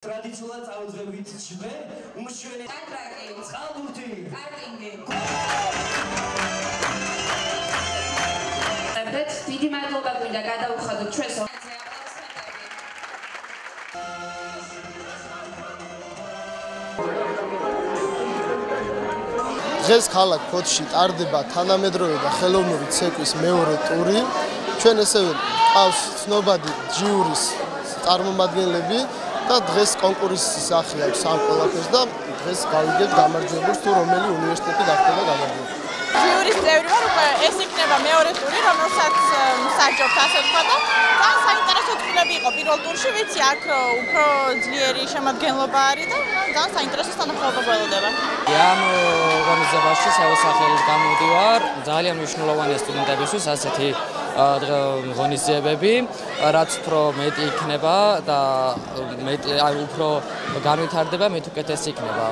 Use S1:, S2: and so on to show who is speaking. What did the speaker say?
S1: Ტრადიციულად წავუძღებით ჩვენ უმშვენე
S2: ტრაკი,
S1: წყალბურთი,
S2: კარტინგი.
S3: დიდი მადლობა გვინდა გადავუხადოთ ჩვენს
S4: დღეს ქალაქ ფოთში ტარდება თანამედროვე და ხელოვნური ცეკვის მეორე ტური. ჩვენ ესევე ყავს ცნობადი ჯიურის წარმომადგენლები და დღეს კონკურსის სახე აქვს ამ ყველაფერს და დღეს გავიგებთ გამარჯვებულს თუ რომელი უნივერსიტეტი გახდება გამარჯვებული.
S5: ჯიურის წევრი ვარ, უკვე ეს იქნება მეორე ტური, რომელსაც საჯობთ ასე ვთქვა და ძალიან საინტერესო ტურები იყო პირველ ტურში, ვიცი აქ უფრო ძლიერი შემადგენლობა არის და ძალიან საინტერესო თანხმობა გველოდება.
S6: ამ ორგანიზებაში სასახელოდ გამოდივარ, ძალიან მნიშვნელოვანია სტუდენტებისთვის ასეთი ღონისძიებები, რაც უფრო მეტი იქნება და უფრო განვითარდება, მით უკეთესი იქნება.